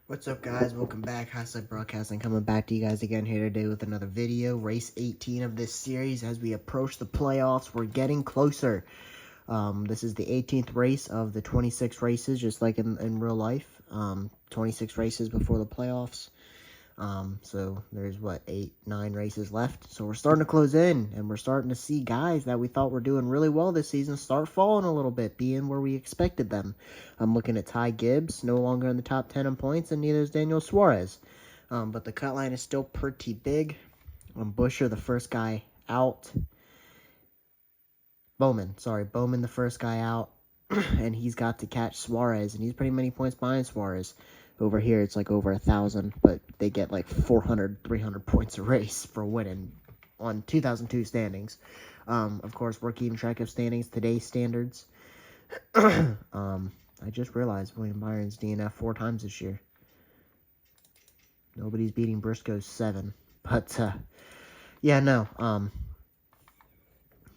What's up, guys? Welcome back. Hashtag Broadcasting coming back to you guys again here today with another video. Race 18 of this series. As we approach the playoffs, we're getting closer. This is the 18th race of the 26 races, just like in real life. 26 races before the playoffs. So there's, 9 races left. So we're starting to close in, and we're starting to see guys that we thought were doing really well this season start falling a little bit, being where we expected them. I'm looking at Ty Gibbs, no longer in the top 10 in points, and neither is Daniel Suarez. But the cut line is still pretty big. Busher, the first guy out. Bowman, the first guy out. And he's got to catch Suarez, and he's pretty many points behind Suarez. Over here, it's like over 1,000, but they get like 400, 300 points a race for winning on 2002 standings. Of course, we're keeping track of standings, today's standards. I just realized William Byron's DNF 4 times this year. Nobody's beating Briscoe's 7. But, yeah, no,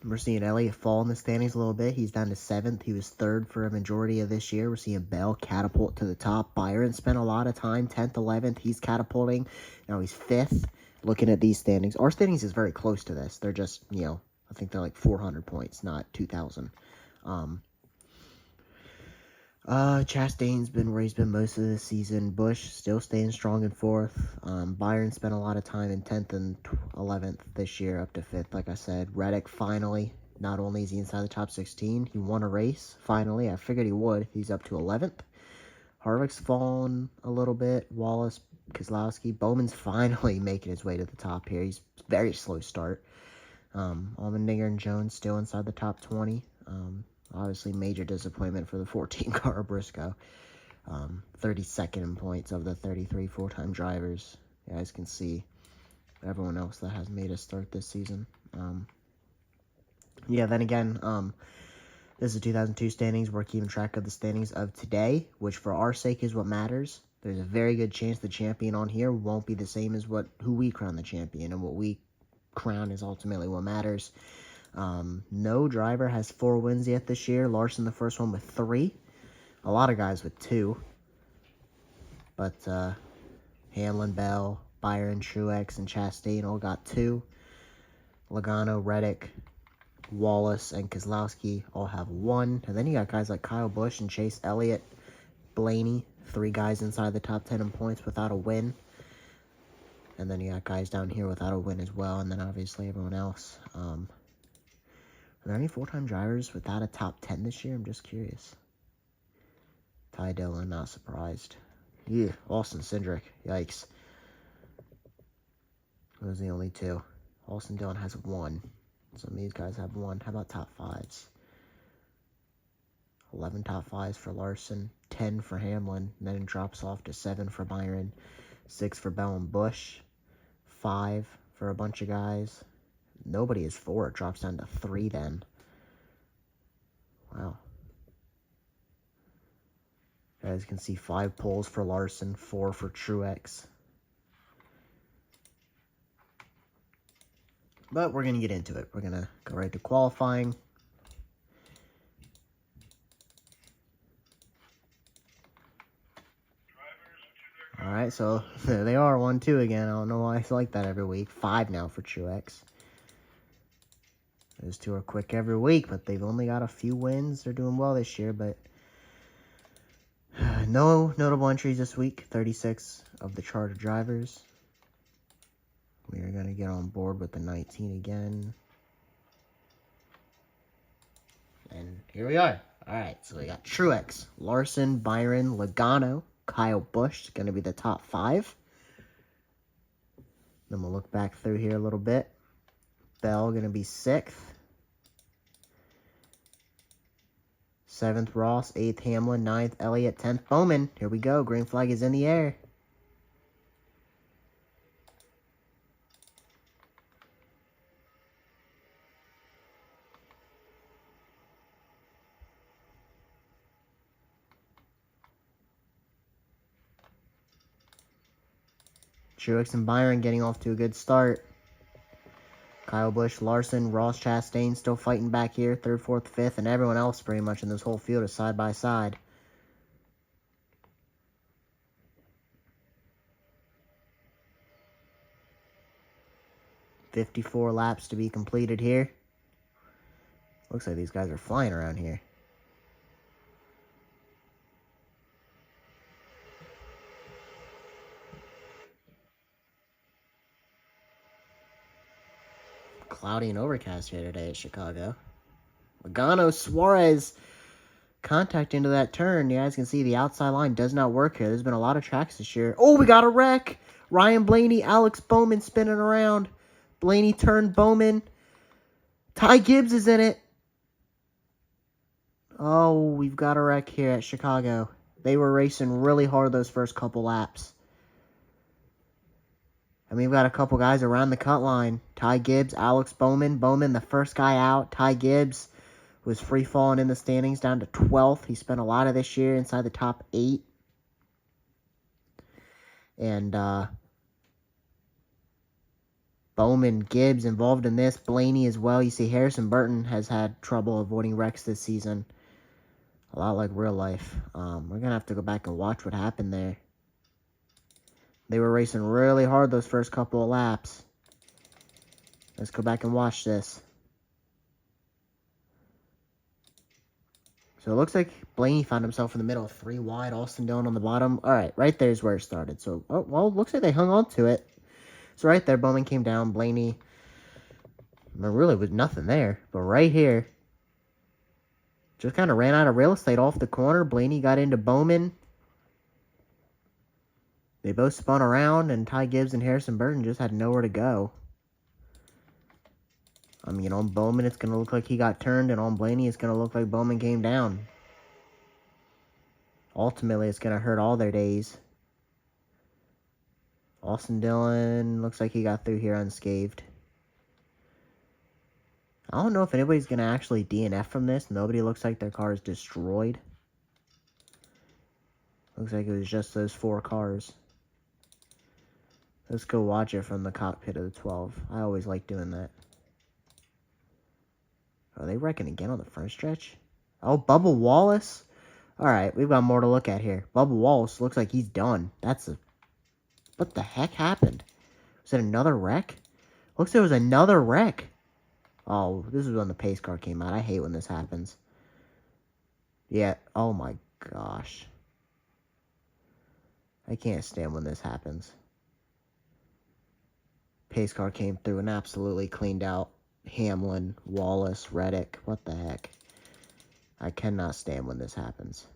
we're seeing Elliott fall in the standings a little bit. He's down to 7th. He was 3rd for a majority of this year. We're seeing Bell catapult to the top. Byron spent a lot of time, 10th, 11th. He's catapulting. Now he's 5th. Looking at these standings. Our standings is very close to this. They're just, I think they're like 400 points, not 2,000. Chastain's been where he's been most of the season. Bush still staying strong in 4th. Byron spent a lot of time in 10th and 11th this year, up to 5th, like I said. Reddick finally, not only is he inside the top 16, he won a race, finally. I figured he would. He's up to 11th. Harvick's fallen a little bit. Wallace, Keselowski. Bowman's finally making his way to the top here. He's very slow start. Allmendinger and Jones still inside the top 20. Obviously, major disappointment for the 14-car Briscoe. 32nd in points of the 33 full-time drivers. You guys can see everyone else that has made a start this season. Yeah, then again, this is 2002 standings. We're keeping track of the standings of today, which for our sake is what matters. There's a very good chance the champion on here won't be the same as who we crown the champion, and what we crown is ultimately what matters. No driver has 4 wins yet this year. Larson, the first one, with 3. A lot of guys with 2. But Hamlin, Bell, Byron, Truex, and Chastain all got 2. Logano, Reddick, Wallace, and Keselowski all have 1. And then you got guys like Kyle Busch and Chase Elliott, Blaney, 3 guys inside the top 10 in points without a win. And then you got guys down here without a win as well. And then obviously everyone else. Are there any full-time drivers without a top 10 this year? I'm just curious. Ty Dillon, not surprised. Yeah, Austin Cindric. Yikes. Those are the only 2. Austin Dillon has 1. Some of these guys have 1. How about top 5s? 11 top 5s for Larson. 10 for Hamlin. And then it drops off to 7 for Byron. 6 for Bell and Busch. 5 for a bunch of guys. Nobody is 4. It drops down to 3 then. Wow. You guys can see 5 poles for Larson, 4 for Truex. But we're going to get into it. We're going to go right to qualifying. Alright, so there they are, 1, 2 again. I don't know why it's like that every week. 5 now for Truex. Those 2 are quick every week, but they've only got a few wins. They're doing well this year, but no notable entries this week. 36 of the charter drivers. We are going to get on board with the 19 again. And here we are. All right, so we got Truex, Larson, Byron, Logano, Kyle Busch. Going to be the top 5. Then we'll look back through here a little bit. Bell going to be 6th. 7th, Ross. 8th, Hamlin. 9th, Elliott. 10th, Bowman. Here we go. Green flag is in the air. Truex and Byron getting off to a good start. Kyle Busch, Larson, Ross, Chastain still fighting back here. 3rd, 4th, 5th, and everyone else pretty much in this whole field is side by side. 54 laps to be completed here. Looks like these guys are flying around here. Cloudy and overcast here today at Chicago. Logano, Suarez, contact into that turn. You guys can see the outside line does not work here. There's been a lot of tracks this year. Oh, we got a wreck. Ryan Blaney, Alex Bowman spinning around. Blaney turned Bowman. Ty Gibbs is in it. Oh, we've got a wreck here at Chicago. They were racing really hard those first couple laps. I mean, we've got a couple guys around the cut line. Ty Gibbs, Alex Bowman. Bowman, the first guy out. Ty Gibbs was free falling in the standings down to 12th. He spent a lot of this year inside the top 8. And Bowman, Gibbs involved in this. Blaney as well. You see Harrison Burton has had trouble avoiding wrecks this season. A lot like real life. We're going to have to go back and watch what happened there. They were racing really hard those first couple of laps. Let's go back and watch this. So it looks like Blaney found himself in the middle. 3 wide, Austin Dillon on the bottom. All right, right there's where it started. So, oh, well, looks like they hung on to it. So right there, Bowman came down. Blaney, there really was nothing there. But right here, just kind of ran out of real estate off the corner. Blaney got into Bowman. They both spun around, and Ty Gibbs and Harrison Burton just had nowhere to go. I mean, on Bowman, it's going to look like he got turned, and on Blaney, it's going to look like Bowman came down. Ultimately, it's going to hurt all their days. Austin Dillon looks like he got through here unscathed. I don't know if anybody's going to actually DNF from this. Nobody looks like their car is destroyed. Looks like it was just those 4 cars. Let's go watch it from the cockpit of the 12. I always like doing that. Are they wrecking again on the front stretch? Oh, Bubba Wallace? Alright, we've got more to look at here. Bubba Wallace looks like he's done. That's a... What the heck happened? Was it another wreck? Looks like it was another wreck. Oh, this is when the pace car came out. I hate when this happens. Yeah, oh my gosh. I can't stand when this happens. Pace car came through and absolutely cleaned out Hamlin, Wallace, Reddick. What the heck? I cannot stand when this happens.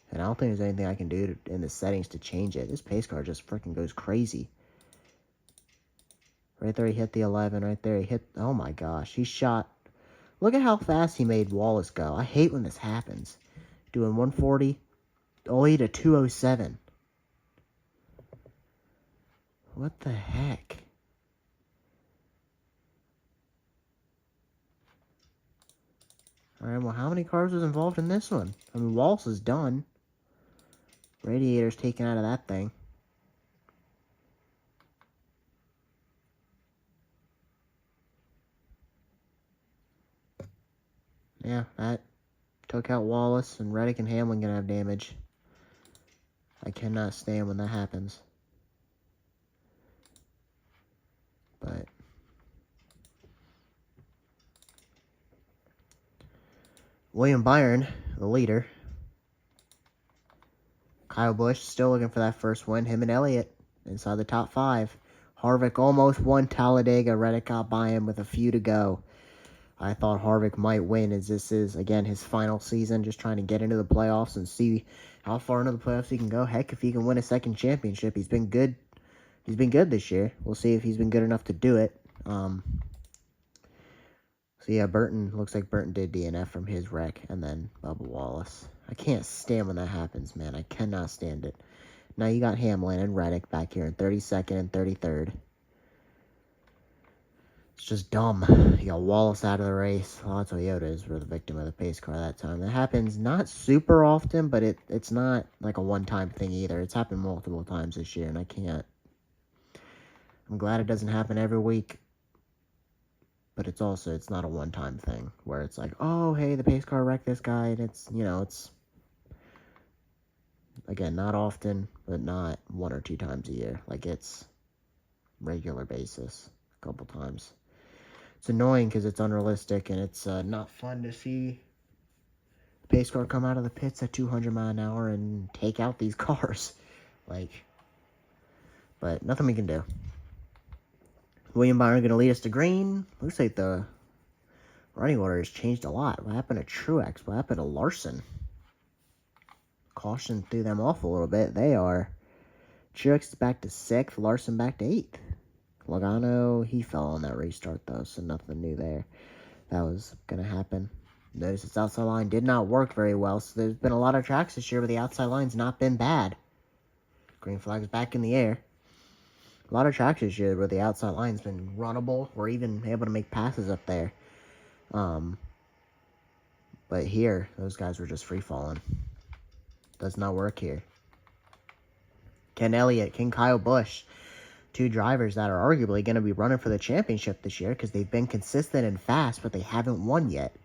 And I don't think there's anything I can do in the settings to change it. This pace car just freaking goes crazy. Right there, he hit the 11. Right there, he hit... Oh my gosh, he shot... Look at how fast he made Wallace go. I hate when this happens. Doing 140 all the way to 207. What the heck? Alright, well, how many cars was involved in this one? I mean, Wallace is done. Radiator's taken out of that thing. Yeah, that took out Wallace, and Reddick and Hamlin gonna have damage. I cannot stand when that happens. But William Byron, the leader. Kyle Busch still looking for that first win. Him and Elliott inside the top 5. Harvick almost won Talladega. Reddick got by him with a few to go. I thought Harvick might win, as this is, again, his final season, just trying to get into the playoffs and see how far into the playoffs he can go. Heck, if he can win a second championship, he's been good. He's been good this year. We'll see if he's been good enough to do it. So, yeah, Burton, looks like Burton did DNF from his wreck, and then Bubba Wallace. I can't stand when that happens, man. I cannot stand it. Now you got Hamlin and Reddick back here in 32nd and 33rd. It's just dumb. You got Wallace out of the race. A lot of Toyotas were the victim of the pace car that time. That happens not super often, but it's not like a one-time thing either. It's happened multiple times this year, and I can't. I'm glad it doesn't happen every week. But it's not a one-time thing where it's like, oh, hey, the pace car wrecked this guy, and it's, it's, again, not often, but not 1 or 2 times a year. Like, it's regular basis. a couple times. It's annoying because it's unrealistic, and it's not fun to see the pace car come out of the pits at 200 miles an hour and take out these cars. But nothing we can do. William Byron going to lead us to green. Looks like the running order has changed a lot. What happened to Truex? What happened to Larson? Caution threw them off a little bit. They are. Truex is back to 6th. Larson back to 8th. Logano, he fell on that restart, though, so nothing new there. That was going to happen. Notice its outside line did not work very well, so there's been a lot of tracks this year where the outside line's not been bad. Green flag is back in the air. A lot of tracks this year where the outside line's been runnable. We're even able to make passes up there. But here, those guys were just free-falling. Does not work here. Ken Elliott, King Kyle Busch. 2 drivers that are arguably going to be running for the championship this year because they've been consistent and fast, but they haven't won yet.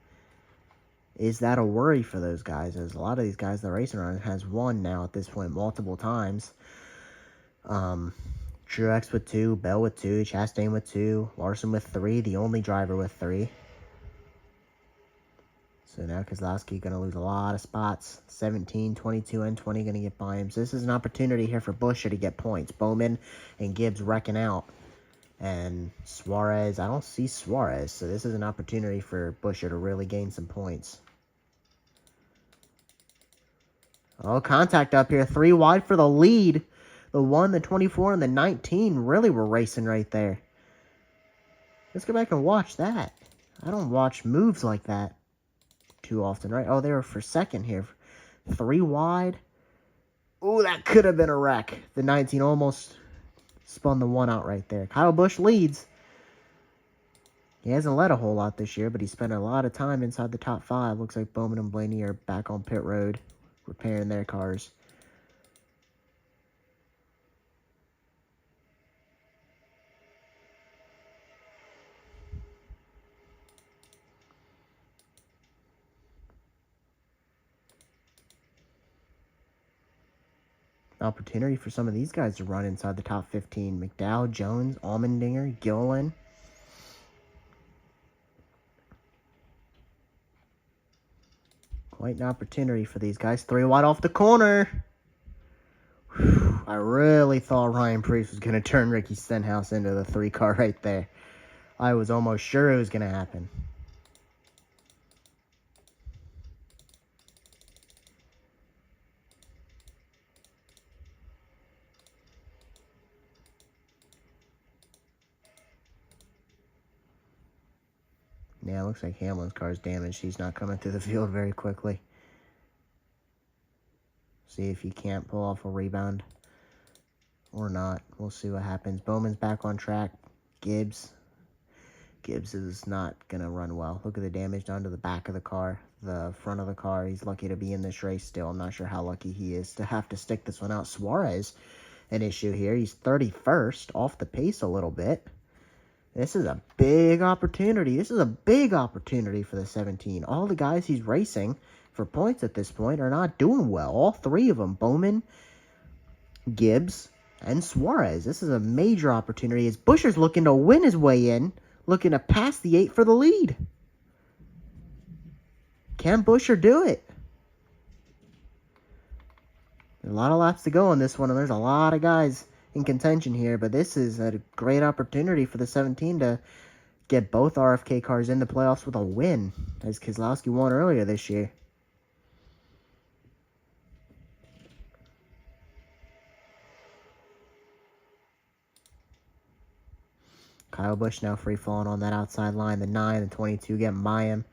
Is that a worry for those guys? As a lot of these guys that are racing around has won now at this point multiple times. Truex with 2, Bell with 2, Chastain with 2, Larson with 3, the only driver with 3. So now Keselowski going to lose a lot of spots. 17, 22, and 20 going to get by him. So this is an opportunity here for Buescher to get points. Bowman and Gibbs wrecking out. And Suarez, I don't see Suarez. So this is an opportunity for Buescher to really gain some points. Oh, contact up here. 3 wide for the lead. The 1, the 24, and the 19 really were racing right there. Let's go back and watch that. I don't watch moves like that too often, right? Oh, they were for second here. 3 wide. Ooh, that could have been a wreck. The 19 almost spun the 1 out right there. Kyle Busch leads. He hasn't led a whole lot this year, but he spent a lot of time inside the top 5. Looks like Bowman and Blaney are back on pit road repairing their cars. Opportunity for some of these guys to run inside the top 15. McDowell, Jones, Allmendinger, Gilliland. Quite an opportunity for these guys. 3 wide off the corner. Whew, I really thought Ryan Preece was going to turn Ricky Stenhouse into the 3 car right there. I was almost sure it was going to happen. Yeah, it looks like Hamlin's car is damaged. He's not coming through the field very quickly. See if he can't pull off a rebound or not. We'll see what happens. Bowman's back on track. Gibbs is not going to run well. Look at the damage done to the back of the car, the front of the car. He's lucky to be in this race still. I'm not sure how lucky he is to have to stick this one out. Suarez, an issue here. He's 31st, off the pace a little bit. This is a big opportunity. This is a big opportunity for the 17. All the guys he's racing for points at this point are not doing well. All 3 of them, Bowman, Gibbs, and Suarez. This is a major opportunity as Buescher's looking to win his way in, looking to pass the 8 for the lead. Can Buescher do it? There's a lot of laps to go on this one, and there's a lot of guys in contention here, but this is a great opportunity for the 17 to get both RFK cars in the playoffs with a win, as Keselowski won earlier this year. Kyle Busch now free-falling on that outside line. The 9 and 22 getting by him.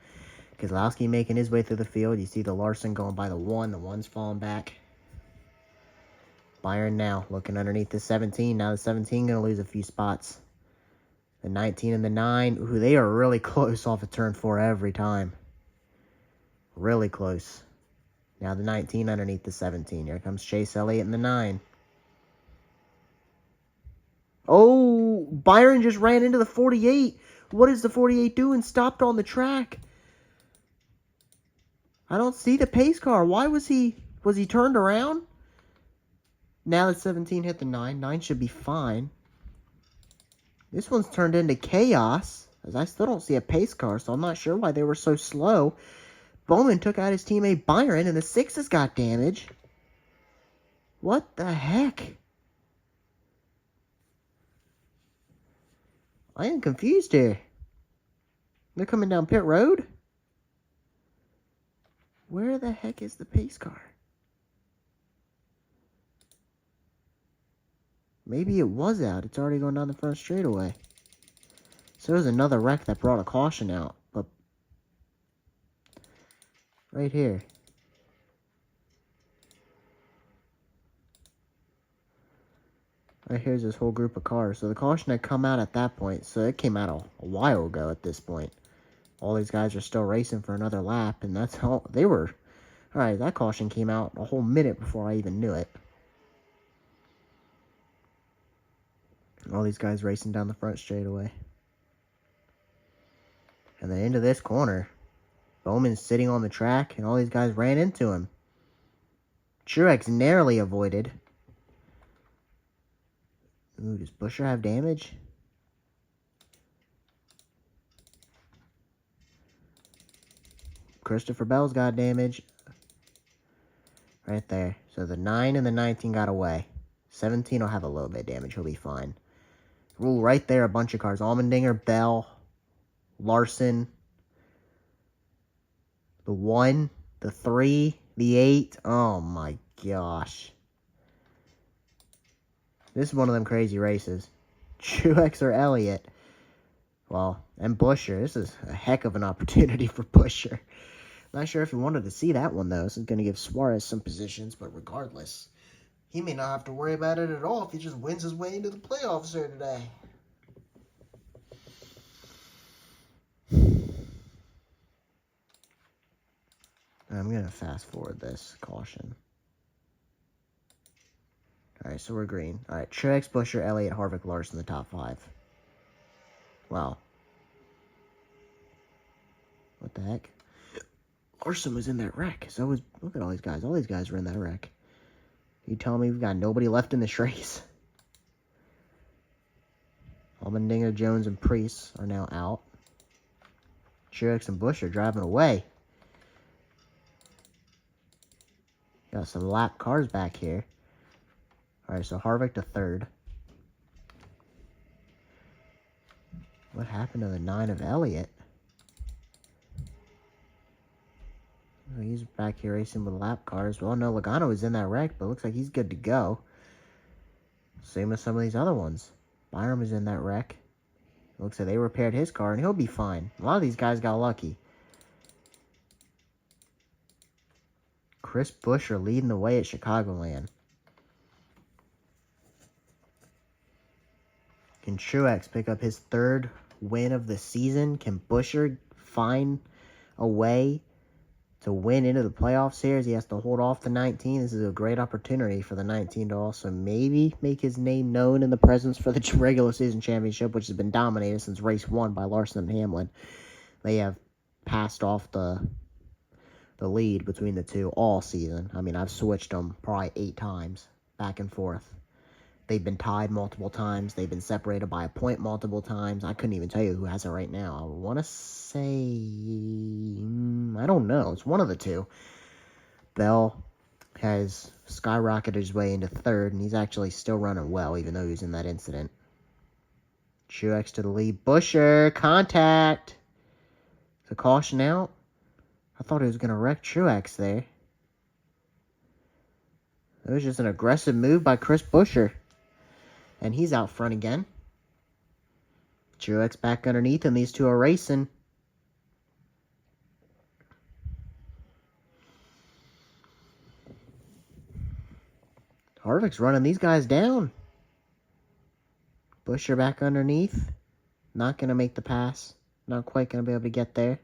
Keselowski making his way through the field. You see the Larson going by the 1. The 1's falling back. Byron now looking underneath the 17. Now the 17 going to lose a few spots. The 19 and the 9. Ooh, they are really close off of turn 4 every time. Really close. Now the 19 underneath the 17. Here comes Chase Elliott in the 9. Oh, Byron just ran into the 48. What is the 48 doing? Stopped on the track. I don't see the pace car. Why was he turned around? Now that 17 hit the 9. 9 should be fine. This one's turned into chaos, as I still don't see a pace car, so I'm not sure why they were so slow. Bowman took out his teammate Byron, and the 6s got damage. What the heck? I am confused here. They're coming down pit road? Where the heck is the pace car? Maybe it was out. It's already going down the front straightaway. So there's another wreck that brought a caution out. But right here. Right here's this whole group of cars. So the caution had come out at that point. So it came out a while ago at this point. All these guys are still racing for another lap. And that's how they were. Alright, that caution came out a whole minute before I even knew it. All these guys racing down the front straightaway. And then into this corner. Bowman's sitting on the track, and all these guys ran into him. Truex narrowly avoided. Ooh, does Busher have damage? Christopher Bell's got damage. Right there. So the 9 and the 19 got away. 17 will have a little bit of damage. He'll be fine. Ooh, right there, a bunch of cars. Allmendinger, Bell, Larson, the 1, the 3, the 8. Oh my gosh. This is one of them crazy races. Truex or Elliott. Well, and Busher. This is a heck of an opportunity for Busher. Not sure if he wanted to see that one, though. This is going to give Suarez some positions, but regardless, he may not have to worry about it at all if he just wins his way into the playoffs here today. I'm going to fast forward this. Caution. Alright, so we're green. Alright, Truex, Busher, Elliott, Harvick, Larson, the top 5. Wow. What the heck? Larson was in that wreck. So was, look at all these guys. All these guys were in that wreck. You telling me we've got nobody left in this race? Allmendinger, Jones, and Priest are now out. Truex and Bush are driving away. Got some lap cars back here. Alright, so Harvick to 3rd. What happened to the 9 of Elliott? Oh, he's back here racing with lap cars. Well, no, Logano was in that wreck, but looks like he's good to go. Same as some of these other ones. Byron was in that wreck. Looks like they repaired his car, and he'll be fine. A lot of these guys got lucky. Chris Buescher leading the way at Chicagoland. Can Truex pick up his 3rd win of the season? Can Buescher find a way to win into the playoffs here as he has to hold off the 19? This is a great opportunity for the 19 to also maybe make his name known in the presence for the regular season championship, which has been dominated since race 1 by Larson and Hamlin. They have passed off the lead between the two all season. I mean, I've switched them probably 8 times back and forth. They've been tied multiple times. They've been separated by a point multiple times. I couldn't even tell you who has it right now. I want to say, I don't know. It's one of the two. Bell has skyrocketed his way into 3rd, and he's actually still running well, even though he was in that incident. Truex to the lead. Buescher, contact. The caution out. I thought he was going to wreck Truex there. It was just an aggressive move by Chris Buescher. And he's out front again. Truex back underneath, and these two are racing. Harvick's running these guys down. Buescher back underneath. Not going to make the pass. Not quite going to be able to get there.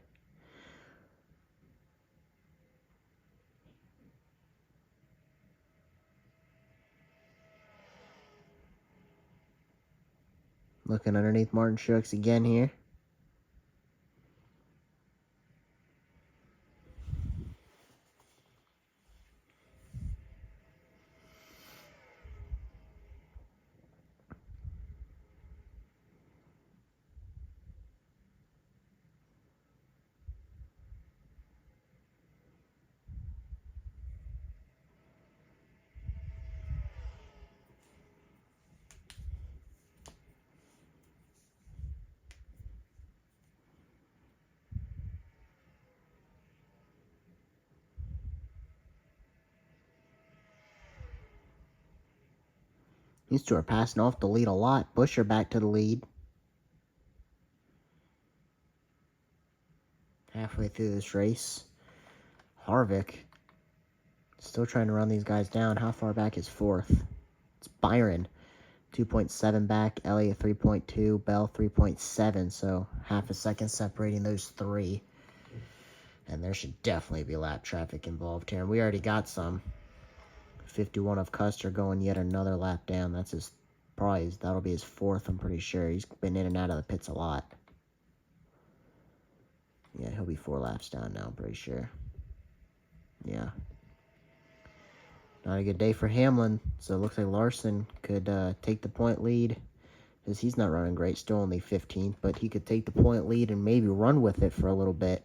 Looking underneath Martin Truex again here. These two are passing off the lead a lot. Buscher back to the lead. Halfway through this race. Harvick still trying to run these guys down. How far back is fourth? It's Byron. 2.7 back. Elliott 3.2. Bell 3.7. So half a second separating those three. And there should definitely be lap traffic involved here. And we already got some. 51 of Custer going yet another lap down. That's his prize. That'll be his fourth, I'm pretty sure. He's been in and out of the pits a lot. Yeah, he'll be 4 laps down now, I'm pretty sure. Yeah. Not a good day for Hamlin. So it looks like Larson could take the point lead. Because he's not running great. Still only 15th. But he could take the point lead and maybe run with it for a little bit.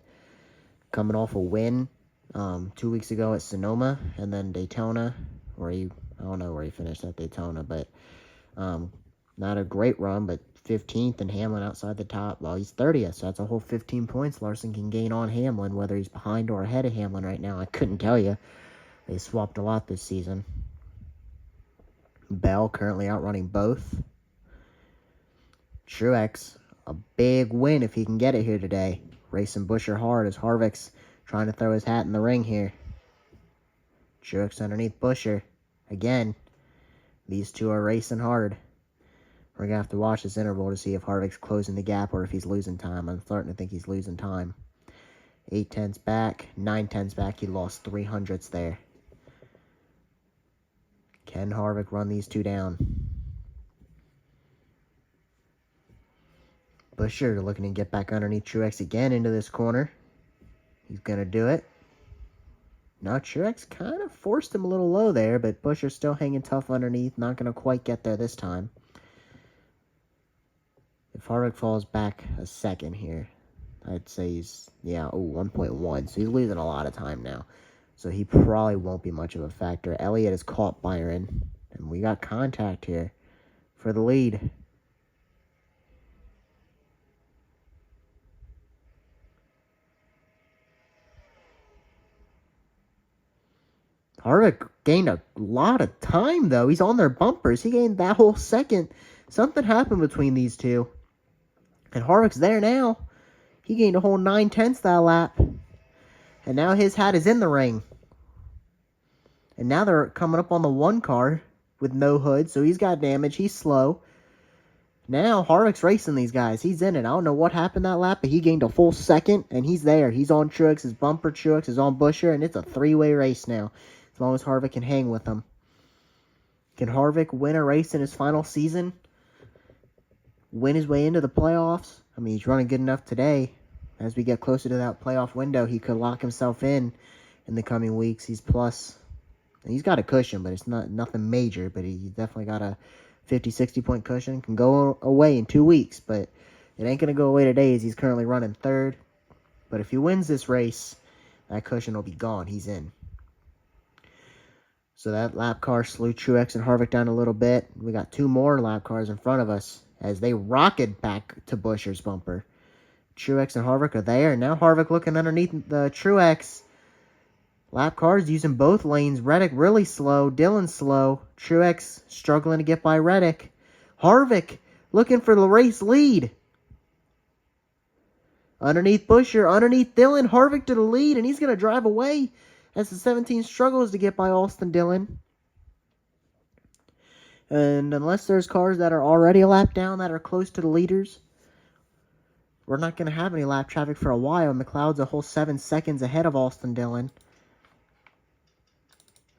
Coming off a win 2 weeks ago at Sonoma. And then Daytona. I don't know where he finished at Daytona. But not a great run. But 15th and Hamlin outside the top. Well, he's 30th, so that's a whole 15 points Larson can gain on Hamlin, whether he's behind or ahead of Hamlin right now. I couldn't tell you. They swapped a lot this season. Bell currently outrunning both. Truex, a big win if he can get it here today. Racing Buscher hard as Harvick's trying to throw his hat in the ring here. Truex underneath Buscher. Again, these two are racing hard. We're going to have to watch this interval to see if Harvick's closing the gap or if he's losing time. I'm starting to think he's losing time. 8 tenths back, 9 tenths back. He lost 3 hundredths there. Can Harvick run these two down? Buscher looking to get back underneath Truex again into this corner. He's going to do it. Now Truex kind of forced him a little low there, but Buscher's still hanging tough underneath. Not going to quite get there this time. If Harvick falls back a second here, I'd say he's, 1.1. So he's losing a lot of time now. So he probably won't be much of a factor. Elliott has caught Byron. And we got contact here for the lead. Harvick gained a lot of time, though. He's on their bumpers. He gained that whole second. Something happened between these two. And Harvick's there now. He gained a whole 9 tenths that lap. And now his hat is in the ring. And now they're coming up on the 1 car with no hood. So he's got damage. He's slow. Now Harvick's racing these guys. He's in it. I don't know what happened that lap, but he gained a full second. And he's there. He's on Truex's bumper. Truex is on Buscher. And it's a 3-way race now. As long as Harvick can hang with them. Can Harvick win a race in his final season? Win his way into the playoffs? I mean, he's running good enough today. As we get closer to that playoff window, he could lock himself in the coming weeks. He's plus. He's got a cushion, but it's nothing major. But he definitely got a 50, 60 point cushion. Can go away in 2 weeks, but it ain't going to go away today as he's currently running third. But if he wins this race, that cushion will be gone. He's in. So that lap car slew Truex and Harvick down a little bit. We got 2 more lap cars in front of us as they rocket back to Buscher's bumper. Truex and Harvick are there. Now Harvick looking underneath the Truex. Lap cars using both lanes. Reddick really slow. Dillon slow. Truex struggling to get by Reddick. Harvick looking for the race lead. Underneath Buscher. Underneath Dillon. Harvick to the lead. And he's going to drive away as the 17 struggles to get by Austin Dillon. And unless there's cars that are already a lap down that are close to the leaders, we're not going to have any lap traffic for a while. McLeod's a whole 7 seconds ahead of Austin Dillon.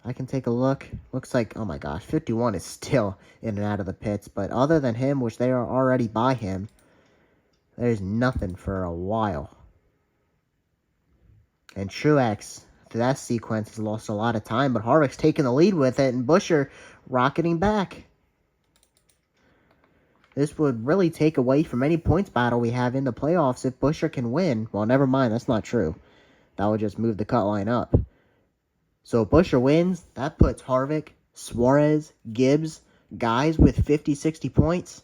I can take a look. Looks like, oh my gosh, 51 is still in and out of the pits. But other than him, which they are already by him, there's nothing for a while. And Truex, through that sequence, has lost a lot of time. But Harvick's taking the lead with it. And Buscher rocketing back. This would really take away from any points battle we have in the playoffs if Buscher can win. Well, never mind. That's not true. That would just move the cut line up. So if Buscher wins, that puts Harvick, Suarez, Gibbs, guys with 50, 60 points.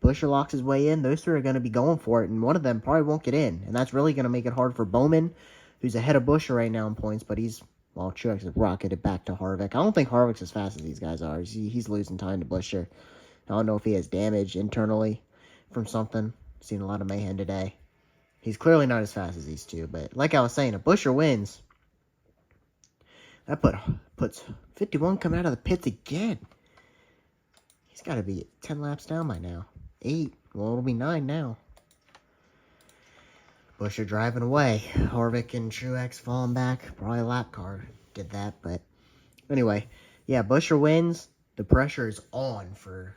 Buscher locks his way in. Those 3 are going to be going for it, and one of them probably won't get in. And that's really going to make it hard for Bowman, who's ahead of Buscher right now in points, but he's while Truex is rocketed back to Harvick. I don't think Harvick's as fast as these guys are. He's losing time to Buescher. I don't know if he has damage internally from something. Seen a lot of mayhem today. He's clearly not as fast as these two, but like I was saying, if Buescher wins, that puts 51 coming out of the pits again. He's got to be 10 laps down by now. 8. Well, it'll be 9 now. Buescher driving away. Harvick and Truex falling back. Probably a lap car did that, but anyway. Yeah, Buescher wins. The pressure is on for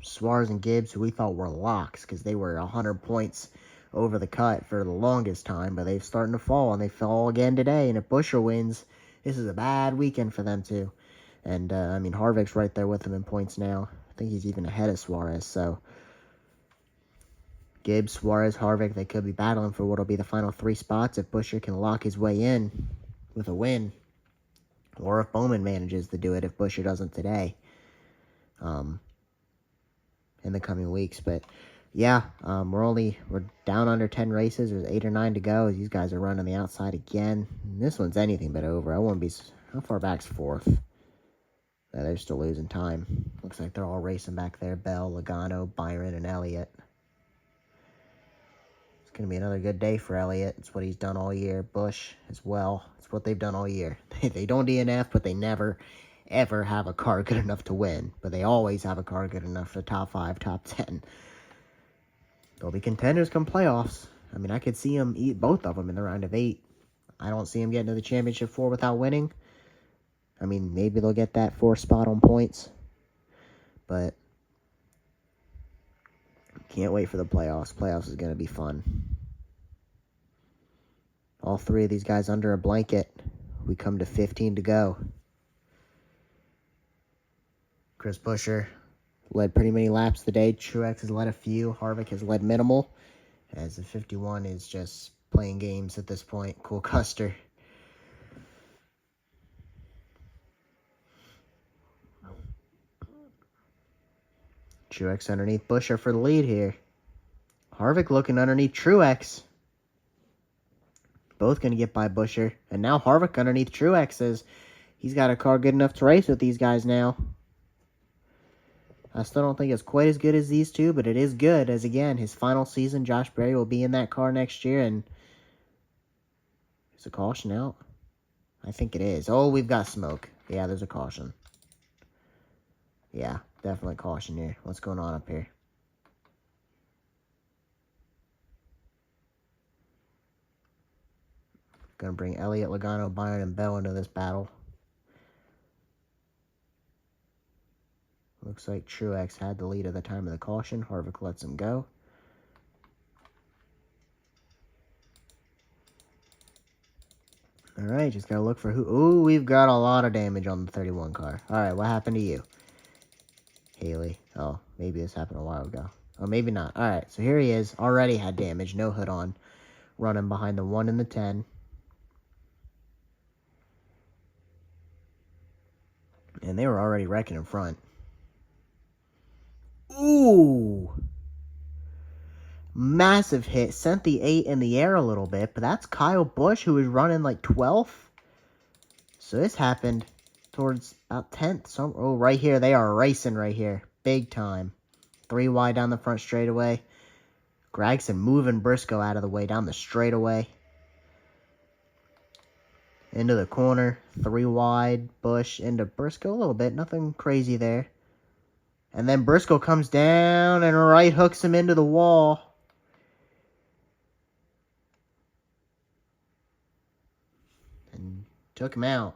Suarez and Gibbs, who we thought were locks because they were 100 points over the cut for the longest time, but they're starting to fall, and they fall again today. And if Buescher wins, this is a bad weekend for them too. And I mean, Harvick's right there with them in points now. I think he's even ahead of Suarez. So Gibbs, Suarez, Harvick, they could be battling for what'll be the final 3 spots if Buescher can lock his way in with a win, or if Bowman manages to do it if Buescher doesn't today. In the coming weeks, but yeah, we're down under 10 races. There's 8 or 9 to go. These guys are running the outside again. And this one's anything but over. I won't be. How far back's 4th? Yeah, they're still losing time. Looks like they're all racing back there. Bell, Logano, Byron, and Elliott. It's gonna be another good day for Elliott. It's what he's done all year. Busch as well. It's what they've done all year. They don't DNF, but they never ever have a car good enough to win, but they always have a car good enough for top 5, top 10. They'll be contenders come playoffs. I mean, I could see them eat both of them in the round of 8. I don't see them getting to the championship 4 without winning. I mean, maybe they'll get that 4th spot on points, but can't wait for the playoffs. Playoffs is going to be fun. All 3 of these guys under a blanket. We come to 15 to go. Chris Buescher led pretty many laps today. Truex has led a few. Harvick has led minimal, as the 51 is just playing games at this point. Cool Custer. Truex underneath Buescher for the lead here. Harvick looking underneath Truex. Both going to get by Buescher. And now Harvick underneath Truex says he's got a car good enough to race with these guys now. I still don't think it's quite as good as these two, but it is good, as again, his final season, Josh Berry will be in that car next year, and is a caution out? I think it is. Oh, we've got smoke. Yeah, there's a caution. Yeah, definitely caution here. What's going on up here? Gonna bring Elliott, Logano, Byron, and Bell into this battle. Looks like Truex had the lead at the time of the caution. Harvick lets him go. Alright, just gotta look for who. Ooh, we've got a lot of damage on the 31 car. Alright, what happened to you? Haley. Oh, maybe this happened a while ago. Oh, maybe not. Alright, so here he is. Already had damage. No hood on. Running behind the 1 and the 10. And they were already wrecking in front. Ooh! Massive hit. Sent the 8 in the air a little bit. But that's Kyle Busch, who was running like 12th. So this happened towards about 10th. So, oh, right here. They are racing right here. Big time. 3 wide down the front straightaway. Gragson moving Briscoe out of the way down the straightaway. Into the corner. 3 wide. Busch into Briscoe a little bit. Nothing crazy there. And then Briscoe comes down and right hooks him into the wall. And took him out.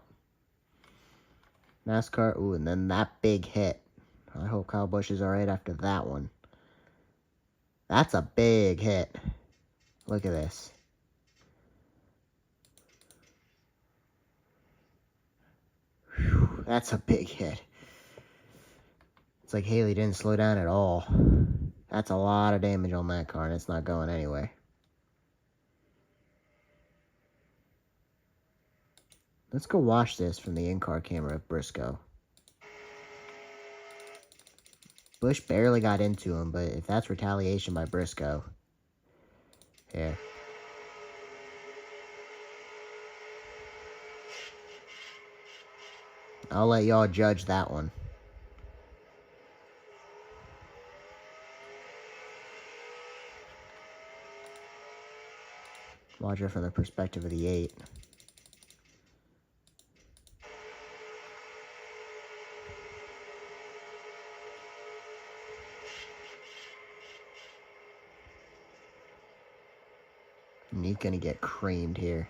NASCAR. Ooh, and then that big hit. I hope Kyle Busch is alright after that one. That's a big hit. Look at this. Whew, that's a big hit. It's like Haley didn't slow down at all. That's a lot of damage on that car, and it's not going anywhere. Let's go watch this from the in-car camera of Briscoe. Busch barely got into him, but if that's retaliation by Briscoe. Here. I'll let y'all judge that one. Watch it from the perspective of the 8. And he's going to get creamed here.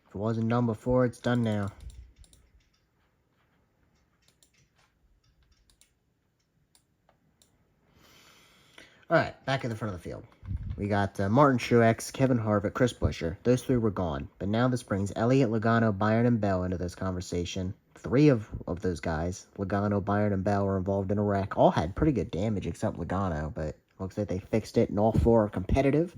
If it wasn't done before, it's done now. All right, back at the front of the field. We got Martin Truex, Kevin Harvick, Chris Buescher. Those 3 were gone. But now this brings Elliott, Logano, Byron, and Bell into this conversation. 3 of those guys, Logano, Byron, and Bell, were involved in a wreck. All had pretty good damage except Logano, but looks like they fixed it, and all 4 are competitive.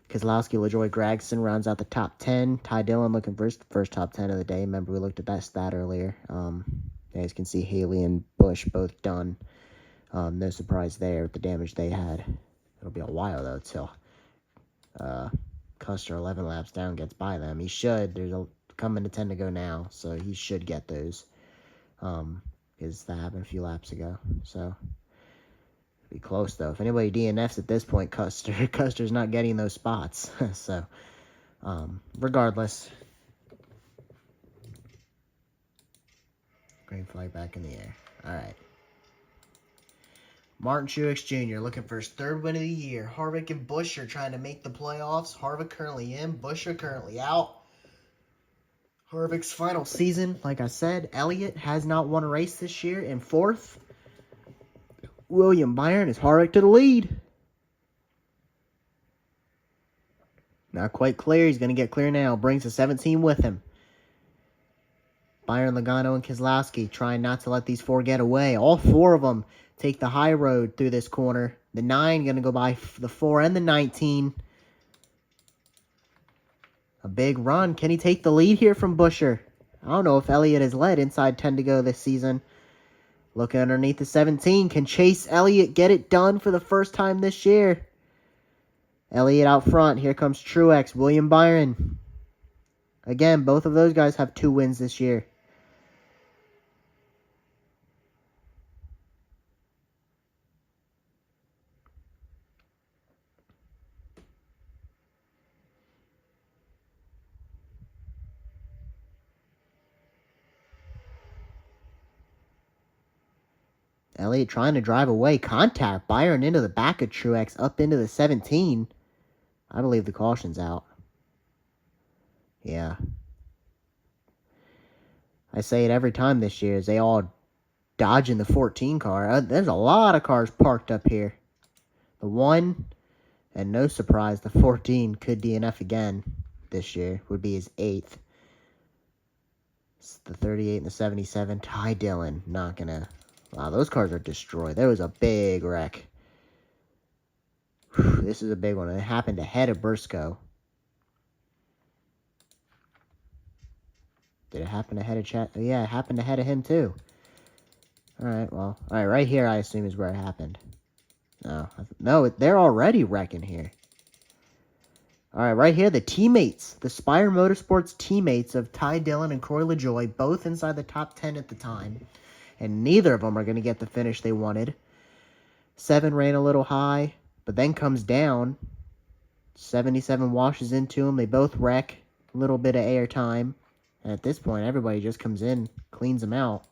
Keselowski, LaJoy, Gragson rounds out the top 10. Ty Dillon looking for his first top 10 of the day. Remember, we looked at that stat earlier. You guys can see Haley and Busch both done. No surprise there with the damage they had. It'll be a while, though, till Custer, 11 laps down, gets by them. He should. There's coming to 10 to go now, so he should get those. Because that happened a few laps ago. So, be close, though. If anybody DNFs at this point, Custer's not getting those spots. So, regardless. Green flag back in the air. All right. Martin Truex Jr. looking for his 3rd win of the year. Harvick and Buescher trying to make the playoffs. Harvick currently in. Buescher currently out. Harvick's final season, like I said, Elliott has not won a race this year. In 4th, William Byron is Harvick to the lead. Not quite clear. He's going to get clear now. Brings the 17 with him. Byron, Logano, and Keselowski trying not to let these 4 get away. All 4 of them take the high road through this corner. The 9 going to go by the 4 and the 19. A big run. Can he take the lead here from Buescher? I don't know if Elliott has led inside 10 to go this season. Looking underneath the 17. Can Chase Elliott get it done for the first time this year? Elliott out front. Here comes Truex. William Byron. Again, both of those guys have 2 wins this year. Elliott trying to drive away. Contact. Byron into the back of Truex. Up into the 17. I believe the caution's out. Yeah. I say it every time this year. Is they all dodging the 14 car. There's a lot of cars parked up here. The 1, and no surprise, the 14 could DNF again this year. Would be his 8th. It's the 38 and the 77. Ty Dillon. Not going to... Wow, those cars are destroyed. There was a big wreck. Whew, this is a big one. It happened ahead of Briscoe. Did it happen ahead of Chat? Oh, yeah, it happened ahead of him, too. Alright, well. Alright, right here, I assume, is where it happened. No, they're already wrecking here. Alright, right here, the teammates. The Spire Motorsports teammates of Ty Dillon and Corey LaJoie, both inside the top 10 at the time. And neither of them are going to get the finish they wanted. 7 ran a little high, but then comes down. 77 washes into them. They both wreck. A little bit of air time. And at this point, everybody just comes in, cleans them out.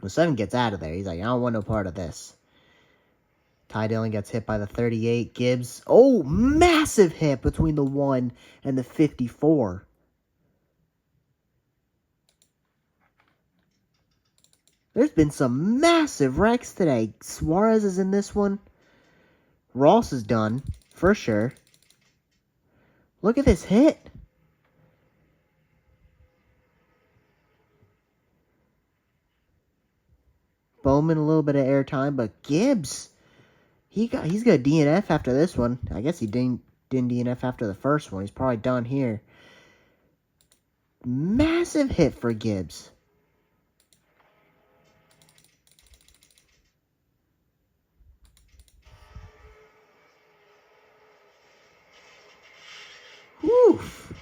Well, 7 gets out of there. He's like, I don't want no part of this. Ty Dillon gets hit by the 38. Gibbs, oh, massive hit between the 1 and the 54. There's been some massive wrecks today. Suarez is in this one. Ross is done, for sure. Look at this hit. Bowman, a little bit of airtime, but Gibbs, he's got a DNF after this one. I guess he didn't DNF after the first one. He's probably done here. Massive hit for Gibbs. Oof.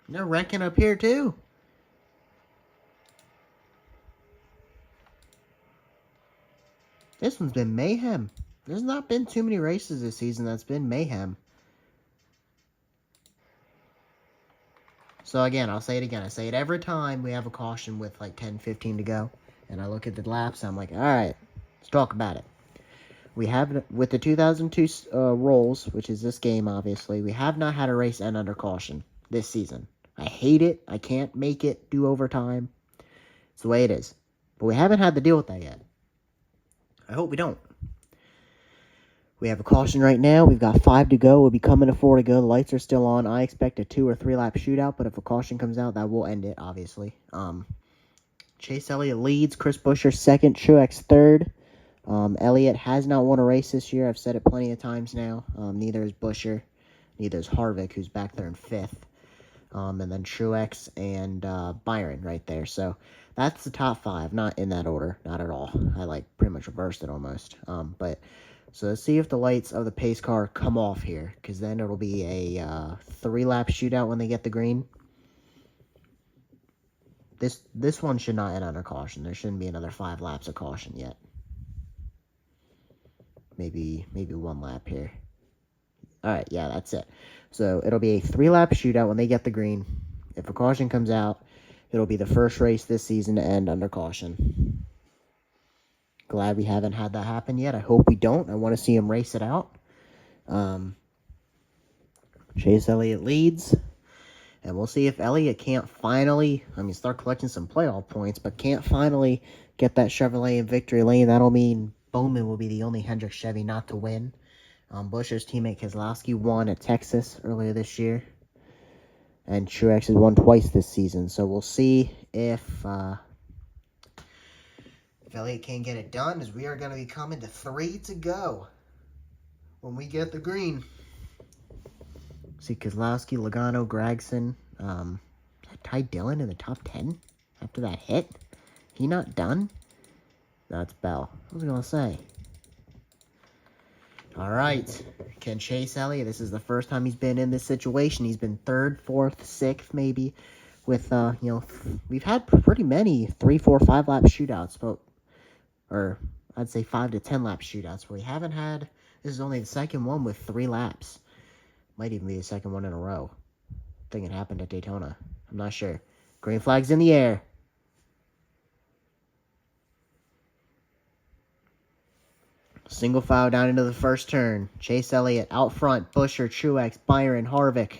They're wrecking up here, too. This one's been mayhem. There's not been too many races this season that's been mayhem. So again, I'll say it again. I say it every time we have a caution with like 10, 15 to go. And I look at the laps, I'm like, all right, let's talk about it. We have, with the 2002 rolls, which is this game, obviously, we have not had a race end under caution this season. I hate it. I can't make it do overtime. It's the way it is. But we haven't had to deal with that yet. I hope we don't. We have a caution right now. We've got 5 to go. We'll be coming to 4 to go. The lights are still on. I expect a 2 or 3 lap shootout, but if a caution comes out, that will end it, obviously. Chase Elliott leads. Chris Buescher second. Truex third. Elliott has not won a race this year. I've said it plenty of times now. Neither is Buescher. Neither is Harvick, who's back there in 5th. And then Truex and Byron right there. So that's the top 5. Not in that order. Not at all. I pretty much reversed it almost. So let's see if the lights of the pace car come off here, because then it'll be a 3-lap shootout when they get the green. This one should not end under caution. There shouldn't be another 5 laps of caution yet. Maybe 1 lap here. All right, yeah, that's it. So it'll be a 3-lap shootout when they get the green. If a caution comes out, it'll be the first race this season to end under caution. Glad we haven't had that happen yet. I hope we don't. I want to see him race it out. Chase Elliott leads. And we'll see if Elliott can't finally, start collecting some playoff points, but can't finally get that Chevrolet in victory lane. That'll mean Bowman will be the only Hendrick Chevy not to win. Buescher's teammate Keselowski won at Texas earlier this year. And Truex has won twice this season. So we'll see if Elliott can get it done, as we are going to be coming to 3 to go when we get the green. See Keselowski, Logano, Gragson, Ty Dillon in the top 10 after that hit. He not done? That's Bell. What was I going to say? All right. Can Chase Elliott, this is the first time he's been in this situation. He's been 3rd, 4th, 6th maybe. With, we've had pretty many 3, 4, 5 lap shootouts, or I'd say 5 to 10 lap shootouts. But we haven't had, this is only the second one with 3 laps. Might even be the second one in a row. I think it happened at Daytona. I'm not sure. Green flag's in the air. Single file down into the first turn. Chase Elliott out front. Buescher, Truex, Byron, Harvick.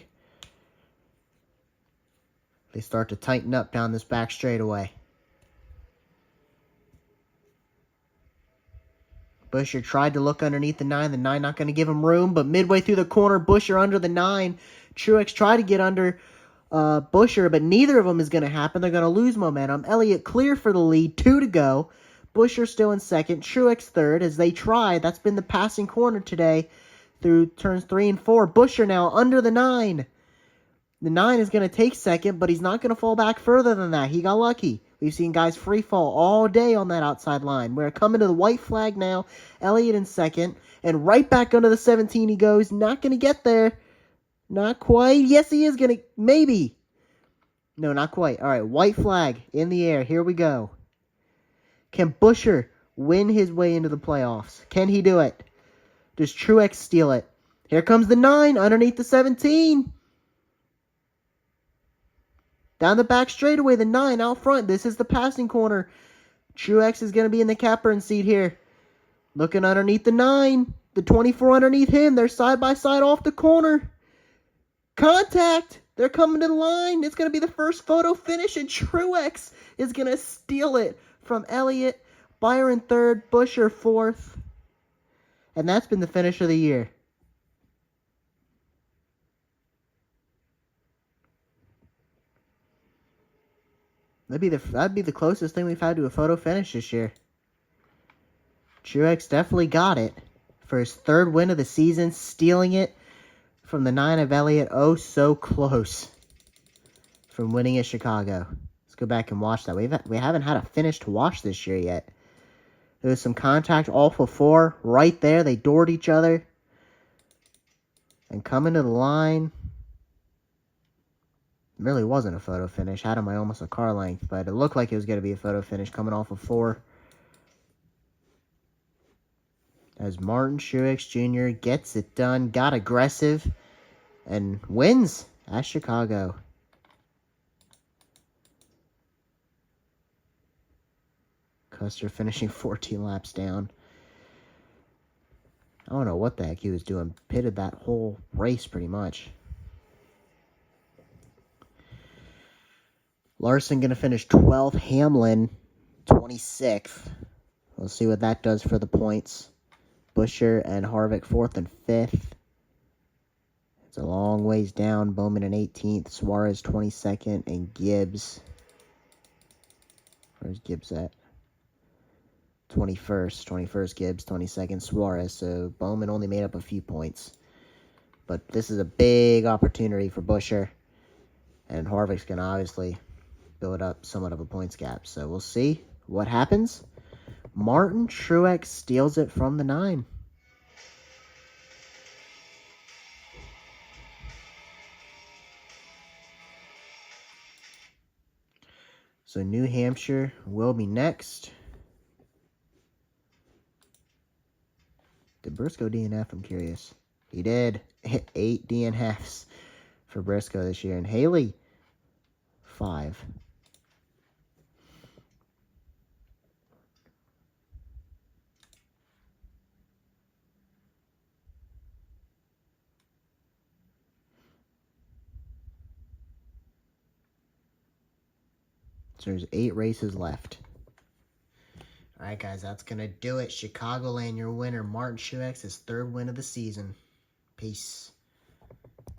They start to tighten up down this back straightaway. Buescher tried to look underneath the 9. The 9 not going to give him room, but midway through the corner, Buescher under the 9. Truex tried to get under Buescher, but neither of them is going to happen. They're going to lose momentum. Elliott clear for the lead. 2 to go. Buescher still in second. Truex third as they try. That's been the passing corner today through turns 3 and 4. Buescher now under the 9. The 9 is going to take second, but he's not going to fall back further than that. He got lucky. We've seen guys free fall all day on that outside line. We're coming to the white flag now. Elliott in second. And right back under the 17 he goes. Not going to get there. Not quite. Yes, he is going to. Maybe. No, not quite. All right, white flag in the air. Here we go. Can Buescher win his way into the playoffs? Can he do it? Does Truex steal it? Here comes the 9 underneath the 17. Down the back straightaway, the 9 out front. This is the passing corner. Truex is going to be in the captain seat here. Looking underneath the 9. The 24 underneath him. They're side by side off the corner. Contact. They're coming to the line. It's going to be the first photo finish, and Truex is going to steal it from Elliott. Byron third, Buescher fourth. And that's been the finish of the year. That'd be the closest thing we've had to a photo finish this year. Truex definitely got it for his 3rd win of the season, stealing it from the 9 of Elliott. Oh, so close from winning at Chicago. Let's go back and watch that. We haven't had a finish to watch this year yet. There was some contact off of 4. Right there, they doored each other. And coming to the line. It really wasn't a photo finish. Had him by almost a car length, but it looked like it was going to be a photo finish coming off of 4. As Martin Truex Jr. gets it done, got aggressive, and wins at Chicago. Custer finishing 14 laps down. I don't know what the heck he was doing. Pitted that whole race pretty much. Larson going to finish 12th. Hamlin 26th. We'll see what that does for the points. Buescher and Harvick 4th and 5th. It's a long ways down. Bowman in 18th. Suarez 22nd. And Gibbs. Where's Gibbs at? 21st. 21st Gibbs. 22nd Suarez. So Bowman only made up a few points. But this is a big opportunity for Buescher. And Harvick's going to obviously build up somewhat of a points gap. So we'll see what happens. Martin Truex steals it from the 9. So New Hampshire will be next. Did Briscoe DNF? I'm curious. He did. 8 DNFs for Briscoe this year. And Haley, 5. So there's 8 races left. All right, guys, that's going to do it. Chicagoland, your winner. Martin Truex, his 3rd win of the season. Peace.